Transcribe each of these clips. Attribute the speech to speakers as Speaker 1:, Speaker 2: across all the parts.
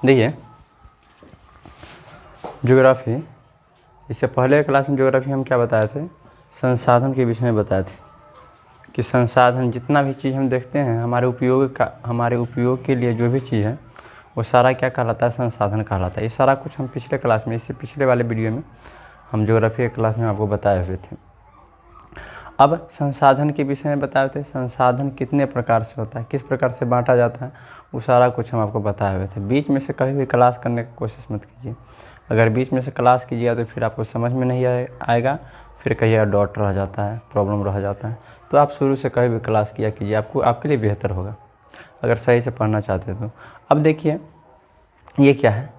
Speaker 1: देखिए ज्योग्राफी, इससे पहले क्लास में ज्योग्राफी हम क्या बताए थे, संसाधन के विषय में बताए थे कि संसाधन जितना भी चीज़ हम देखते हैं हमारे उपयोग के लिए जो भी चीज़ है वो सारा क्या कहलाता है, संसाधन कहलाता है। ये सारा कुछ हम पिछले क्लास में, इससे पिछले वाले वीडियो में हम ज्योग्राफी के क्लास में आपको बताए हुए थे। अब संसाधन के विषय में बताए थे, संसाधन कितने प्रकार से होता है, किस प्रकार से बांटा जाता है, वो सारा कुछ हम आपको बताए हुए थे। बीच में से कभी भी क्लास करने की कोशिश मत कीजिए। अगर बीच में से क्लास कीजिएगा तो फिर आपको समझ में नहीं आएगा, फिर कहिएगा डॉट रह जाता है, प्रॉब्लम रह जाता है। तो आप शुरू से कभी भी क्लास किया कीजिए, आपके लिए बेहतर होगा अगर सही से पढ़ना चाहते हैं तो। अब देखिए ये क्या है,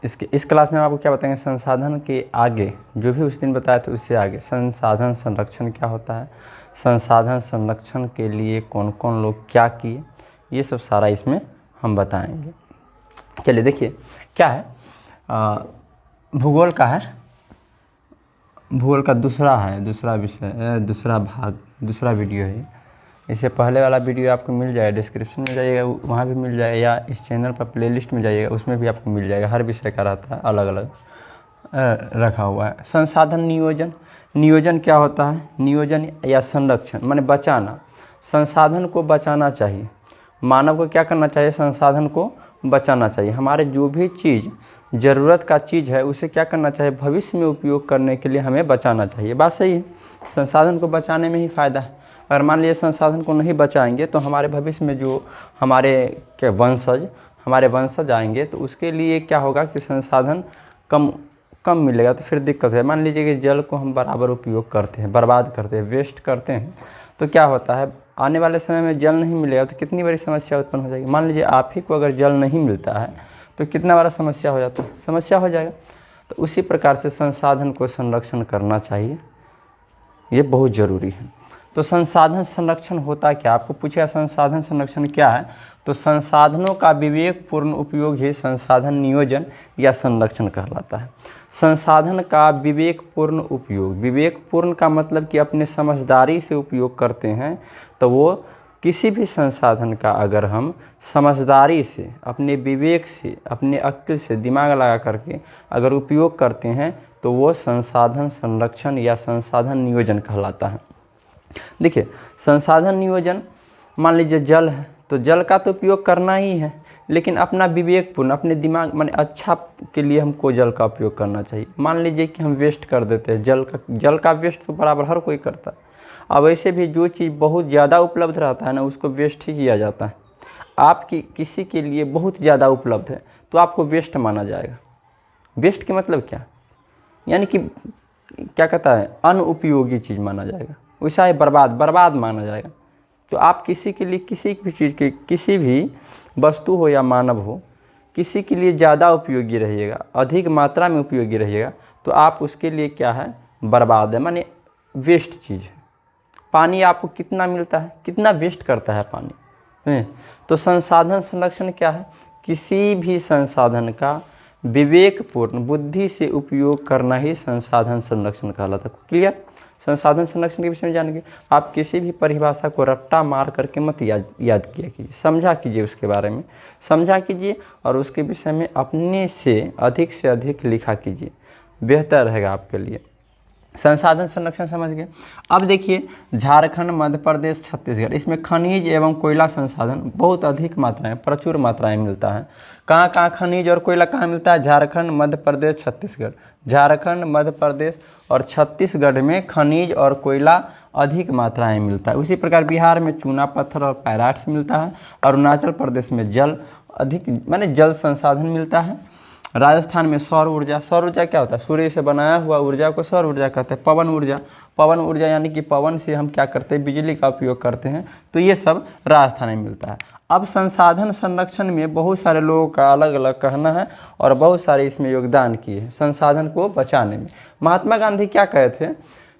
Speaker 1: इस क्लास में हम आपको क्या बताएंगे, संसाधन के आगे जो भी उस दिन बताया था उससे आगे संसाधन संरक्षण क्या होता है, संसाधन संरक्षण के लिए कौन कौन लोग क्या किए, ये सब सारा इसमें हम बताएंगे। चलिए देखिए क्या है, भूगोल का है, भूगोल का दूसरा विषय, दूसरा भाग, दूसरा वीडियो है। इससे पहले वाला वीडियो आपको मिल जाएगा, डिस्क्रिप्शन में जाइएगा वहाँ भी मिल जाएगा, या इस चैनल पर प्लेलिस्ट में जाइएगा उसमें भी आपको मिल जाएगा। हर विषय का रहता है, अलग अलग रखा हुआ है। संसाधन नियोजन क्या होता है, नियोजन या संरक्षण माने बचाना, संसाधन को बचाना चाहिए। मानव को क्या करना चाहिए, संसाधन को बचाना चाहिए। हमारे जो भी चीज़ ज़रूरत का चीज़ है उसे क्या करना चाहिए, भविष्य में उपयोग करने के लिए हमें बचाना चाहिए। बात सही है, संसाधन को बचाने में ही फ़ायदा है। अगर मान लीजिए संसाधन को नहीं बचाएंगे तो हमारे भविष्य में जो हमारे वंशज आएंगे तो उसके लिए क्या होगा कि संसाधन कम मिलेगा, तो फिर दिक्कत है। मान लीजिए कि जल को हम बराबर उपयोग करते हैं, बर्बाद करते हैं, वेस्ट करते हैं, तो क्या होता है आने वाले समय में जल नहीं मिलेगा तो कितनी बड़ी समस्या उत्पन्न हो जाएगी। मान लीजिए आप ही को अगर जल नहीं मिलता है तो कितना बड़ा समस्या हो जाएगा। तो उसी प्रकार से संसाधन को संरक्षण करना चाहिए, ये बहुत ज़रूरी है। तो संसाधन संरक्षण होता क्या, आपको पूछेगा संसाधन संरक्षण क्या है, तो संसाधनों का विवेकपूर्ण उपयोग ही संसाधन नियोजन या संरक्षण कहलाता है। संसाधन का विवेकपूर्ण उपयोग, विवेकपूर्ण का मतलब कि अपने समझदारी से उपयोग करते हैं। तो वो किसी भी संसाधन का अगर हम समझदारी से, अपने विवेक से, अपने अक्ल से, दिमाग लगा करके अगर उपयोग करते हैं तो वो संसाधन संरक्षण या संसाधन नियोजन कहलाता है। देखिए संसाधन नियोजन, मान लीजिए जल है तो जल का तो उपयोग करना ही है, लेकिन अपना विवेकपूर्ण, अपने दिमाग माने अच्छा के लिए हमको जल का उपयोग करना चाहिए। मान लीजिए कि हम वेस्ट कर देते हैं जल का वेस्ट तो बराबर हर कोई करता है। अब ऐसे भी जो चीज़ बहुत ज़्यादा उपलब्ध रहता है ना उसको वेस्ट ही किया जाता है। आपकी किसी के लिए बहुत ज़्यादा उपलब्ध है तो आपको वेस्ट माना जाएगा। वेस्ट के मतलब क्या, यानी कि क्या कहता है, अनुपयोगी चीज़ माना जाएगा, वैसा ही बर्बाद माना जाएगा। तो आप किसी के लिए किसी भी चीज़ के, किसी भी वस्तु हो या मानव हो, किसी के लिए ज़्यादा उपयोगी रहिएगा, अधिक मात्रा में उपयोगी रहिएगा तो आप उसके लिए क्या है, बर्बाद है, माने वेस्ट चीज़ है। पानी आपको कितना मिलता है, कितना वेस्ट करता है पानी। तो संसाधन संरक्षण क्या है, किसी भी संसाधन का विवेकपूर्ण बुद्धि से उपयोग करना ही संसाधन संरक्षण कहलाता है। क्लियर, संसाधन संरक्षण के विषय में जानेंगे। आप किसी भी परिभाषा को रट्टा मार करके मत याद किया कीजिए, समझा कीजिए, उसके बारे में समझा कीजिए और उसके विषय में अपने से अधिक लिखा कीजिए, बेहतर रहेगा आपके लिए। संसाधन संरक्षण समझ गए। अब देखिए झारखंड, मध्य प्रदेश, छत्तीसगढ़, इसमें खनिज एवं कोयला संसाधन बहुत अधिक मात्राएं, प्रचुर मात्राएं मिलता है। कहाँ खनिज और कोयला कहाँ मिलता है, झारखंड, मध्य प्रदेश, छत्तीसगढ़। झारखंड, मध्य प्रदेश और छत्तीसगढ़ में खनिज और कोयला अधिक मात्राएं मिलता है। उसी प्रकार बिहार में चूना पत्थर और पायराइट्स मिलता है। अरुणाचल प्रदेश में जल अधिक माने जल संसाधन मिलता है। राजस्थान में सौर ऊर्जा क्या होता है, सूर्य से बनाया हुआ ऊर्जा को सौर ऊर्जा कहते हैं। पवन ऊर्जा यानी कि पवन से हम क्या करते हैं, बिजली का उपयोग करते हैं। तो ये सब राजस्थान में मिलता है। अब संसाधन संरक्षण में बहुत सारे लोगों का अलग अलग कहना है और बहुत सारे इसमें योगदान किए हैं संसाधन को बचाने में। महात्मा गांधी क्या कहे थे,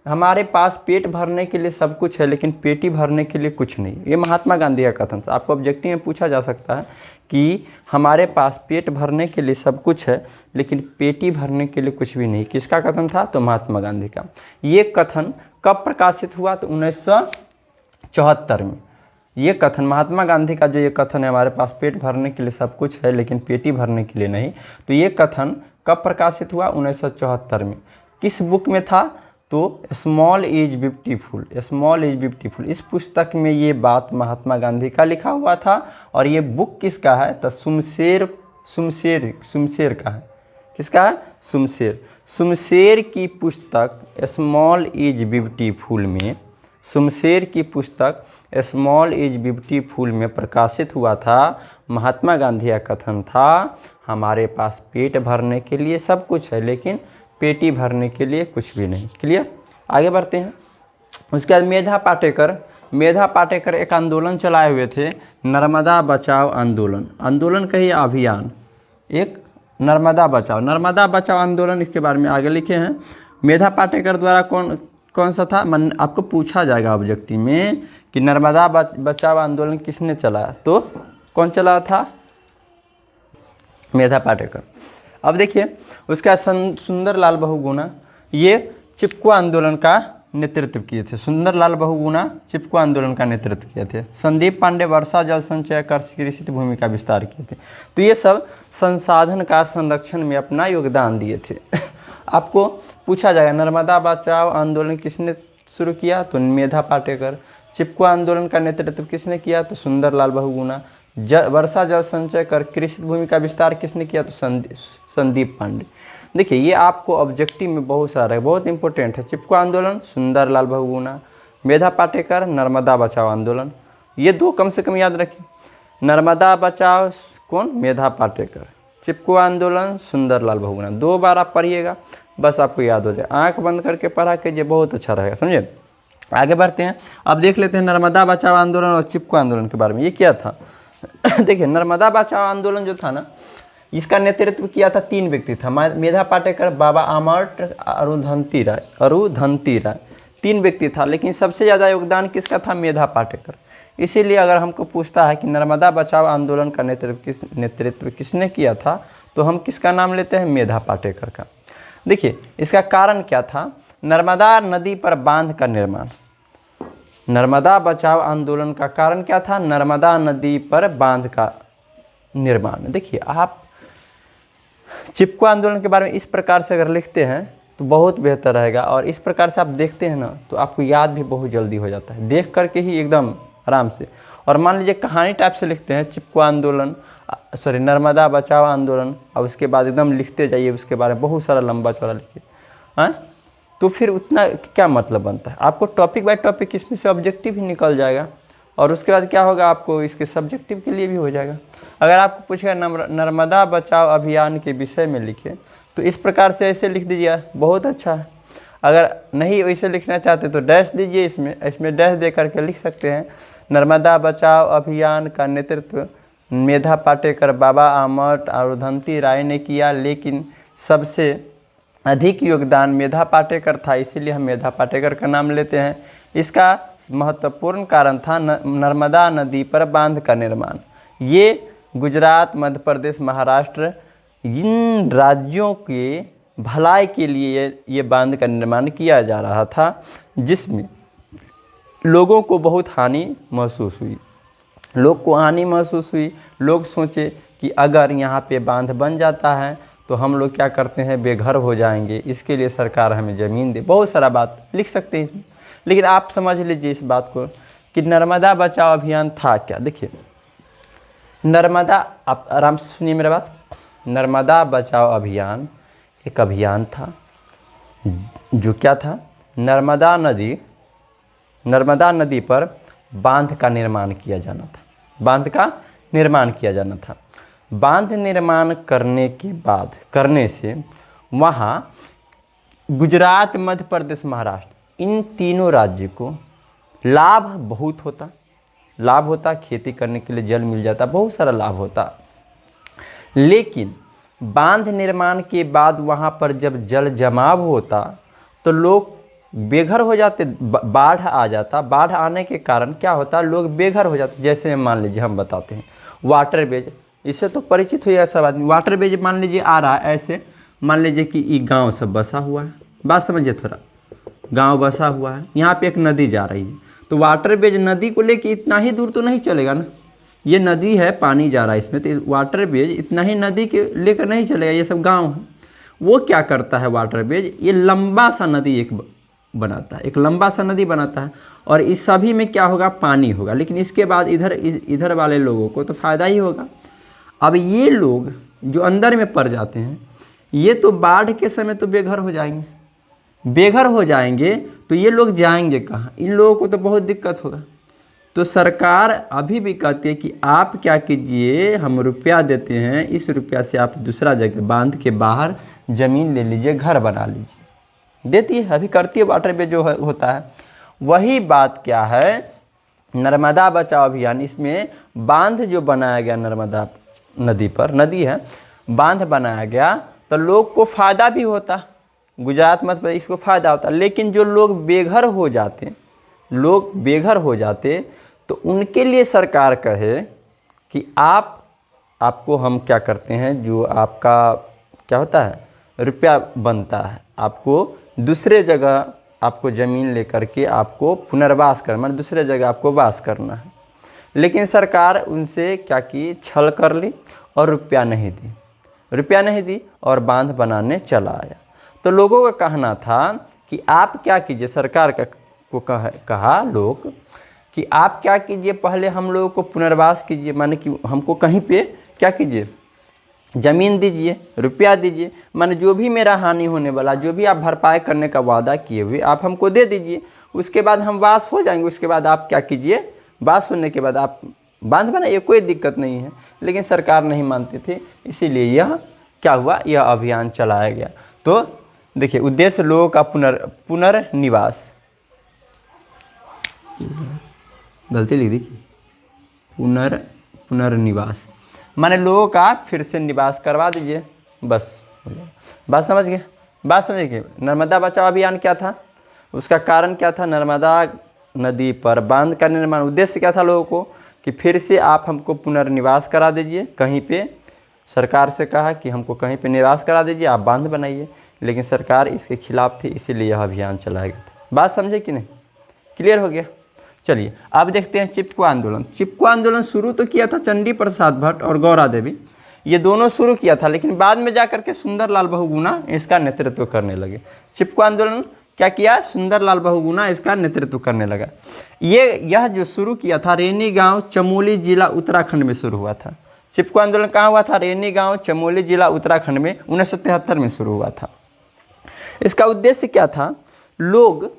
Speaker 1: हमारे पास पेट भरने के लिए सब कुछ है लेकिन पेटी भरने के लिए कुछ नहीं। ये महात्मा गांधी का कथन था। आपको ऑब्जेक्टिव में पूछा जा सकता है कि हमारे पास पेट भरने के लिए सब कुछ है लेकिन पेटी भरने के लिए कुछ भी नहीं। किसका कथन था, तो महात्मा गांधी का। ये कथन कब प्रकाशित हुआ, तो 1974 में। ये कथन महात्मा गांधी का जो ये कथन है, हमारे पास पेट भरने के लिए सब कुछ है लेकिन पेटी भरने के लिए नहीं, तो ये कथन कब प्रकाशित हुआ? 1974 में। किस बुक में था? तो small is beautiful, small is beautiful, इस पुस्तक में ये बात महात्मा गांधी का लिखा हुआ था। और ये बुक किसका है? तो शुमशेर का है। किसका है? शुमशेर की पुस्तक स्मॉल इज ब्यूटीफुल में, शुमशेर की पुस्तक स्मॉल इज ब्यूटीफुल में प्रकाशित हुआ था। महात्मा गांधी का कथन था, हमारे पास पेट भरने के लिए सब कुछ है लेकिन पेटी भरने के लिए कुछ भी नहीं। क्लियर? आगे बढ़ते हैं। उसके बाद मेधा पाटेकर एक आंदोलन चलाए हुए थे, नर्मदा बचाओ आंदोलन। आंदोलन कहिए अभियान, एक नर्मदा बचाओ आंदोलन, इसके बारे में आगे लिखे हैं। मेधा पाटेकर द्वारा कौन सा था? आपको पूछा जाएगा ऑब्जेक्टिव में कि नर्मदा बचाओ आंदोलन किसने चलाया, तो कौन चला था? मेधा पाटेकर। अब देखिए उसका सुंदरलाल बहुगुणा ये चिपको आंदोलन का नेतृत्व किए थे। सुंदरलाल बहुगुणा चिपको आंदोलन का नेतृत्व किए थे। संदीप पांडे वर्षा जल संचय कर कृषि भूमि का विस्तार किए थे। तो ये सब संसाधन का संरक्षण में अपना योगदान दिए थे। आपको पूछा जाएगा नर्मदा बचाओ आंदोलन किसने शुरू किया? तो मेधा पाटेकर। चिपको आंदोलन का नेतृत्व किसने किया? तो सुंदरलाल बहुगुणा। वर्षा जल संचय कर कृषि भूमि का विस्तार किसने किया? तो संदीप पांडे। देखिए ये आपको ऑब्जेक्टिव में बहुत सारा है, बहुत इंपॉर्टेंट है। चिपको आंदोलन सुंदरलाल बहुगुणा, मेधा पाटेकर नर्मदा बचाओ आंदोलन, ये दो कम से कम याद रखिए। नर्मदा बचाओ कौन? मेधा पाटेकर। चिपको आंदोलन सुंदरलाल बहुगुणा। 2 बार आप पढ़िएगा, बस आपको याद हो जाए। आंख बंद करके पढ़ा कीजिए, बहुत अच्छा रहेगा, समझे। आगे बढ़ते हैं। अब देख लेते हैं नर्मदा बचाओ आंदोलन और चिपको आंदोलन के बारे में। ये क्या था? देखिए नर्मदा बचाओ आंदोलन जो था ना, इसका नेतृत्व किया था 3 व्यक्ति था, मेधा पाटेकर, बाबा आमर्ट, अरुधंती राय। 3 व्यक्ति था, लेकिन सबसे ज़्यादा योगदान किसका था? मेधा पाटेकर। इसीलिए अगर हमको पूछता है कि नर्मदा बचाओ आंदोलन का नेतृत्व किसने किया था, तो हम किसका नाम लेते हैं? मेधा पाटेकर का। देखिए इसका कारण क्या था? नर्मदा नदी पर बांध का निर्माण। नर्मदा बचाओ आंदोलन का कारण क्या था? नर्मदा नदी पर बांध का निर्माण। देखिए आप चिपको आंदोलन के बारे में इस प्रकार से अगर लिखते हैं तो बहुत बेहतर रहेगा, और इस प्रकार से आप देखते हैं ना तो आपको याद भी बहुत जल्दी हो जाता है, देख करके ही एकदम आराम से। और मान लीजिए कहानी टाइप से लिखते हैं चिपको आंदोलन, नर्मदा बचाओ आंदोलन, और उसके बाद एकदम लिखते जाइए उसके बारे में बहुत सारा लंबा चौड़ा लिखिए, हाँ, तो फिर उतना क्या मतलब बनता है? आपको टॉपिक बाय टॉपिक इसमें से ऑब्जेक्टिव ही निकल जाएगा, और उसके बाद क्या होगा, आपको इसके सब्जेक्टिव के लिए भी हो जाएगा। अगर आपको पूछेगा नर्मदा बचाओ अभियान के विषय में लिखे, तो इस प्रकार से ऐसे लिख दीजिए, बहुत अच्छा है। अगर नहीं वैसे लिखना चाहते तो डैश दीजिए, इसमें डैश दे करके लिख सकते हैं। नर्मदा बचाओ अभियान का नेतृत्व मेधा पाटेकर, बाबा आमर्ट, अरुधंती राय ने किया, लेकिन सबसे अधिक योगदान मेधा पाटेकर था, इसीलिए हम मेधा पाटेकर का नाम लेते हैं। इसका महत्वपूर्ण कारण था नर्मदा नदी पर बांध का निर्माण। ये गुजरात, मध्य प्रदेश, महाराष्ट्र, इन राज्यों के भलाई के लिए ये बांध का निर्माण किया जा रहा था, जिसमें लोगों को बहुत हानि महसूस हुई। लोग सोचे कि अगर यहाँ पे बांध बन जाता है तो हम लोग क्या करते हैं, बेघर हो जाएंगे, इसके लिए सरकार हमें ज़मीन दे। बहुत सारा बात लिख सकते हैं इसमें, लेकिन आप समझ लीजिए इस बात को कि नर्मदा बचाओ अभियान था क्या। देखिए नर्मदा, आप आराम से सुनिए मेरा बात। नर्मदा बचाओ अभियान एक अभियान था जो क्या था, नर्मदा नदी पर बांध का निर्माण किया जाना था। बांध निर्माण करने से वहाँ गुजरात, मध्य प्रदेश, महाराष्ट्र, इन तीनों राज्य को लाभ बहुत होता। खेती करने के लिए जल मिल जाता, बहुत सारा लाभ होता। लेकिन बांध निर्माण के बाद वहाँ पर जब जल जमाव होता तो लोग बेघर हो जाते, बाढ़ आ जाता। बाढ़ आने के कारण क्या होता, लोग बेघर हो जाते। जैसे मान लीजिए हम बताते हैं वाटर बेज, इससे तो परिचित हुआ सब आदमी। वाटर बेज मान लीजिए आ रहा है, ऐसे मान लीजिए कि ये गांव सब बसा हुआ है, बात समझिए थोड़ा, गांव बसा हुआ है, यहाँ पे एक नदी जा रही है, तो वाटरवेज नदी को लेके इतना ही दूर तो नहीं चलेगा ना, ये नदी है, पानी जा रहा है इसमें, तो वाटरवेज इतना ही नदी के लेकर नहीं चलेगा, ये सब गांव है। वो क्या करता है वाटरवेज, ये लंबा सा नदी एक बनाता है, एक लंबा सा नदी बनाता है, और इस सभी में क्या होगा, पानी होगा, लेकिन इसके बाद इधर वाले लोगों को तो फ़ायदा ही होगा। अब ये लोग जो अंदर में पड़ जाते हैं, ये तो बाढ़ के समय तो बेघर हो जाएंगे, बेघर हो जाएंगे तो ये लोग जाएंगे कहाँ, इन लोगों को तो बहुत दिक्कत होगा। तो सरकार अभी भी कहती है कि आप क्या कीजिए, हम रुपया देते हैं, इस रुपया से आप दूसरा जगह बांध के बाहर ज़मीन ले लीजिए, घर बना लीजिए, देती है, अभी करती है वाटरवे जो होता है। वही बात क्या है, नर्मदा बचाओ अभियान, इसमें बांध जो बनाया गया नर्मदा नदी पर, नदी है, बांध बनाया गया तो लोग को फ़ायदा भी होता, गुजरात मध्य प्रदेश इसको फ़ायदा होता, लेकिन जो लोग बेघर हो जाते, लोग बेघर हो जाते तो उनके लिए सरकार कहे कि आपको हम क्या करते हैं, जो आपका क्या होता है रुपया बनता है, आपको दूसरे जगह आपको ज़मीन लेकर के आपको पुनर्वास करना, मतलब दूसरे जगह आपको वास करना है। लेकिन सरकार उनसे क्या की, छल कर ली और रुपया नहीं दी, रुपया नहीं दी और बांध बनाने चला आया। तो लोगों का कहना था कि आप क्या कीजिए, सरकार को कहा लोग कि आप क्या कीजिए, पहले हम लोगों को पुनर्वास कीजिए, माने कि हमको कहीं पे क्या कीजिए, ज़मीन दीजिए, रुपया दीजिए, माने जो भी मेरा हानि होने वाला, जो भी आप भरपाई करने का वादा किए हुए आप हमको दे दीजिए, उसके बाद हम वास हो जाएंगे, उसके बाद आप क्या कीजिए, वास होने के बाद आप बांध बनाइए, कोई दिक्कत नहीं है। लेकिन सरकार नहीं मानती थी, इसीलिए यह क्या हुआ, यह अभियान चलाया गया। तो देखिए उद्देश्य लोगों का पुनर्निवास, गलती लिख दी, पुनर्निवास माने लोगों का फिर से निवास करवा दीजिए, बस हो जाएगा। बात समझ गए, बात समझ गए। नर्मदा बचाओ अभियान क्या था, उसका कारण क्या था, नर्मदा नदी पर बांध का निर्माण, उद्देश्य क्या था लोगों को कि फिर से आप हमको पुनर्निवास करा दीजिए, कहीं पे सरकार से कहा कि हमको कहीं पे निवास करा दीजिए, आप बांध बनाइए, लेकिन सरकार इसके खिलाफ थी, इसीलिए यह अभियान चलाया गया था। बात समझे कि नहीं, क्लियर हो गया। चलिए अब देखते हैं चिपको आंदोलन। चिपको आंदोलन शुरू तो किया था चंडी प्रसाद भट्ट और गौरा देवी, ये दोनों शुरू किया था, लेकिन बाद में जाकर के सुंदरलाल बहुगुणा इसका नेतृत्व करने लगे। चिपको आंदोलन क्या किया, सुंदरलाल बहुगुणा इसका नेतृत्व करने लगा। यह जो शुरू किया था रेनी गांव चमोली जिला उत्तराखंड में शुरू हुआ था। चिपको आंदोलन कहाँ हुआ था, रेनी गांव चमोली जिला उत्तराखंड में 1973 में शुरू हुआ था। इसका उद्देश्य क्या था, लोग,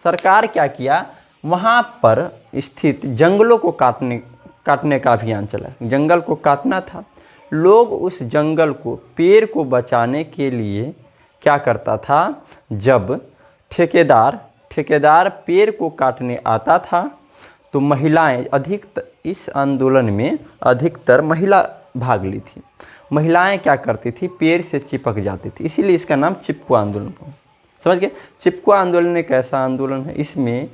Speaker 1: सरकार क्या किया, वहाँ पर स्थित जंगलों को काटने का अभियान चला, जंगल को काटना था। लोग उस जंगल को, पेड़ को बचाने के लिए क्या करता था, जब ठेकेदार पेड़ को काटने आता था तो महिलाएं, इस आंदोलन में अधिकतर महिला भाग ली थी। महिलाएं क्या करती थी, पेड़ से चिपक जाती थी, इसीलिए इसका नाम चिपको आंदोलन। समझ गए, चिपको आंदोलन एक ऐसा आंदोलन है, इसमें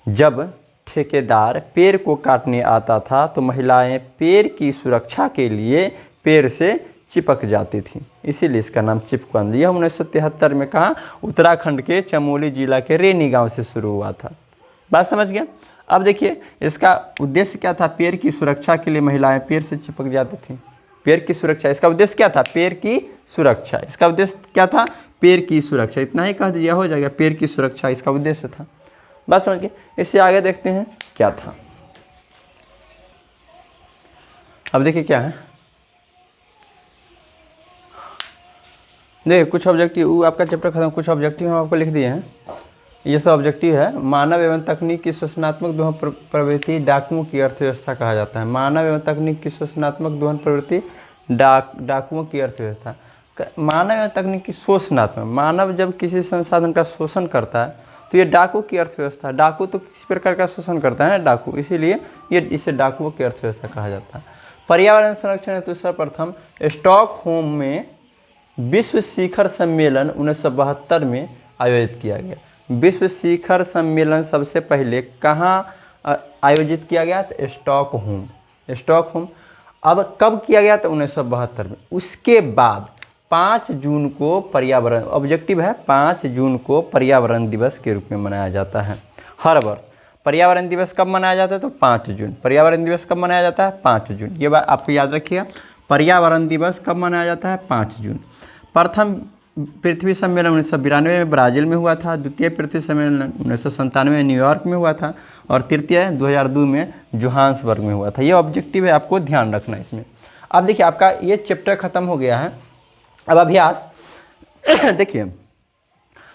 Speaker 1: जब ठेकेदार पेड़ को काटने आता था तो महिलाएं पेड़ की सुरक्षा के लिए पेड़ से चिपक जाती थी, इसीलिए इसका नाम चिपको आंदोलन। यह 1973 में कहा उत्तराखंड के चमोली जिला के रेनी गांव से शुरू हुआ था। बात समझ गया। अब देखिए इसका उद्देश्य क्या था, पेड़ की सुरक्षा के लिए महिलाएं पेड़ से चिपक जाती थी, पेड़ की सुरक्षा, इसका उद्देश्य क्या था, पेड़ की सुरक्षा, इसका उद्देश्य क्या था, पेड़ की सुरक्षा, इतना ही कह दीजिए हो जाएगा, पेड़ की सुरक्षा इसका उद्देश्य था। बात समझ गए। इससे आगे देखते हैं क्या था। अब देखिए क्या है, देखिए कुछ ऑब्जेक्टिव, आपका चैप्टर खत्म, कुछ ऑब्जेक्टिव हम आपको लिख दिए हैं। ये सब ऑब्जेक्टिव है। मानव एवं तकनीक की शोषणात्मक दोहन प्रवृत्ति डाकुओं की अर्थव्यवस्था कहा जाता है। मानव एवं तकनीक की शोषणात्मक दोहन प्रवृत्ति डाकुओं की अर्थव्यवस्था। मानव एवं तकनीक की शोषणात्मक, मानव जब किसी संसाधन का शोषण करता है तो ये डाकू की अर्थव्यवस्था, डाकू तो किसी प्रकार का शोषण करता है डाकू, इसीलिए ये इसे डाकुओं की अर्थव्यवस्था कहा जाता है। पर्यावरण संरक्षण हेतु सर्वप्रथम स्टॉकहोम में विश्व शिखर सम्मेलन 1972 में आयोजित किया गया। विश्व शिखर सम्मेलन सबसे पहले कहाँ आयोजित किया गया, तो स्टॉकहोम। अब कब किया गया, तो 1972 में। उसके बाद 5 जून को पर्यावरण, ऑब्जेक्टिव है 5 जून को पर्यावरण दिवस के रूप में मनाया जाता है हर वर्ष। पर्यावरण दिवस कब मनाया जाता है? तो 5 जून। पर्यावरण दिवस कब मनाया जाता है? 5 जून। ये बात आपको याद रखिएगा, पर्यावरण दिवस कब मनाया जाता है? 5 जून। प्रथम पृथ्वी सम्मेलन 1992 में ब्राज़ील में हुआ था, द्वितीय पृथ्वी सम्मेलन 1997 में न्यूयॉर्क में हुआ था, और तृतीय 2002 में जोहान्सबर्ग में हुआ था। ये ऑब्जेक्टिव है, आपको ध्यान रखना इसमें। अब देखिए आपका ये चैप्टर खत्म हो गया है। अब अभ्यास देखिए,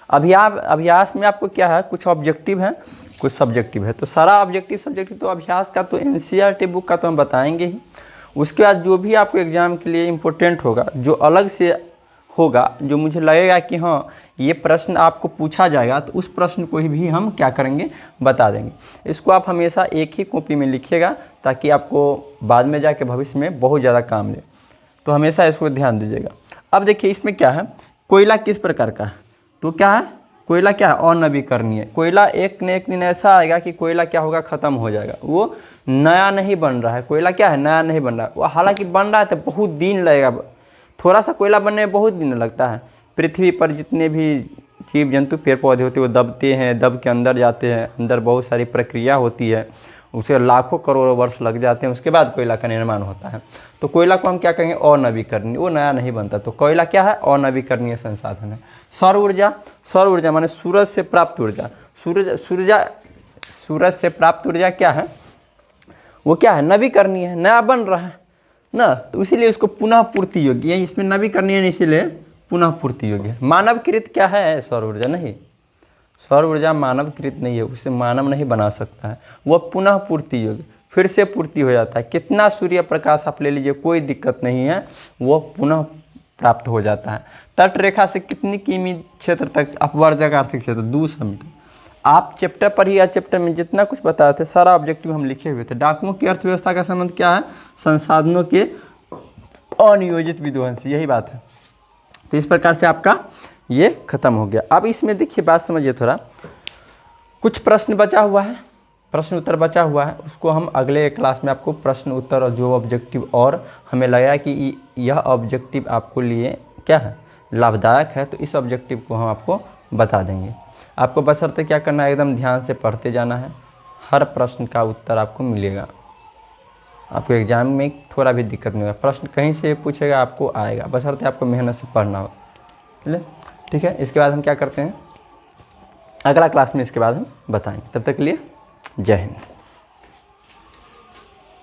Speaker 1: अभ्यास में आपको क्या है, कुछ ऑब्जेक्टिव है, कुछ सब्जेक्टिव है। तो सारा ऑब्जेक्टिव सब्जेक्टिव तो अभ्यास का तो एनसीईआरटी बुक का तो हम बताएंगे ही। उसके बाद जो भी आपको एग्ज़ाम के लिए इम्पोर्टेंट होगा, जो अलग से होगा, जो मुझे लगेगा कि हाँ ये प्रश्न आपको पूछा जाएगा, तो उस प्रश्न को भी हम क्या करेंगे, बता देंगे। इसको आप हमेशा एक ही कॉपी में लिखिएगा, ताकि आपको बाद में जाके भविष्य में बहुत ज़्यादा काम ले। तो हमेशा इसको ध्यान दीजिएगा। अब देखिए इसमें क्या है, कोयला किस प्रकार का है? तो क्या है, कोयला क्या है, अनवीकरणीय। कोयला एक न एक दिन ऐसा आएगा कि कोयला क्या होगा, ख़त्म हो जाएगा। वो नया नहीं बन रहा है, कोयला क्या है, नया नहीं बन रहा है। वो हालांकि बन रहा है तो बहुत दिन लगेगा, थोड़ा सा कोयला बनने में बहुत दिन लगता है। पृथ्वी पर जितने भी जीव जंतु पेड़ पौधे होते हैं वो दबते हैं, दब के अंदर जाते हैं, अंदर बहुत सारी प्रक्रिया होती है, उसे लाखों करोड़ों वर्ष लग जाते हैं, उसके बाद कोयला का निर्माण होता है। तो कोयला को हम क्या कहेंगे, अनवीकरणीय। वो नया नहीं बनता। तो कोयला क्या है, अनवीकरणीय संसाधन है। सौर ऊर्जा, सौर ऊर्जा माने सूरज से प्राप्त ऊर्जा। सूरज से प्राप्त ऊर्जा क्या है, वो क्या है, नवीकरणीय है, नया बन रहा है ना, तो इसीलिए उसको पुनः पूर्ति योग्य है। इसमें नवीकरणीय है, इसीलिए पुनः पूर्ति योग्य है। मानवकृत क्या है, सौर ऊर्जा नहीं, सौर ऊर्जा मानवकृत नहीं है, उसे मानव नहीं बना सकता है। वह पुनः पूर्ति योग्य, फिर से पूर्ति हो जाता है। कितना सूर्य प्रकाश आप ले लीजिए, कोई दिक्कत नहीं है, वह पुनः प्राप्त हो जाता है। तट रेखा से कितनी किमी क्षेत्र तक अपवर्जक आर्थिक क्षेत्र, 200 मीटर। आप चैप्टर पर ही या चैप्टर में जितना कुछ बताए थे सारा ऑब्जेक्टिव हम लिखे हुए थे। डाकुओं की अर्थव्यवस्था का संबंध क्या है, संसाधनों के अनियोजित विध्वंस, यही बात है। तो इस प्रकार से आपका ये खत्म हो गया। अब इसमें देखिए बात समझिए थोड़ा, कुछ प्रश्न बचा हुआ है, प्रश्न उत्तर बचा हुआ है, उसको हम अगले क्लास में आपको प्रश्न उत्तर और जो ऑब्जेक्टिव, और हमें लगा कि यह ऑब्जेक्टिव आपको लिए क्या है, लाभदायक है, तो इस ऑब्जेक्टिव को हम आपको बता देंगे। आपको बशर्ते क्या करना है, एकदम ध्यान से पढ़ते जाना है, हर प्रश्न का उत्तर आपको मिलेगा। आपको एग्जाम में थोड़ा भी दिक्कत नहीं होगा, प्रश्न कहीं से पूछेगा आपको आएगा, बशर्ते आपको मेहनत से पढ़ना हो। ठीक है, इसके बाद हम क्या करते हैं, अगला क्लास में इसके बाद हम बताएंगे। तब तक के लिए जय हिंद।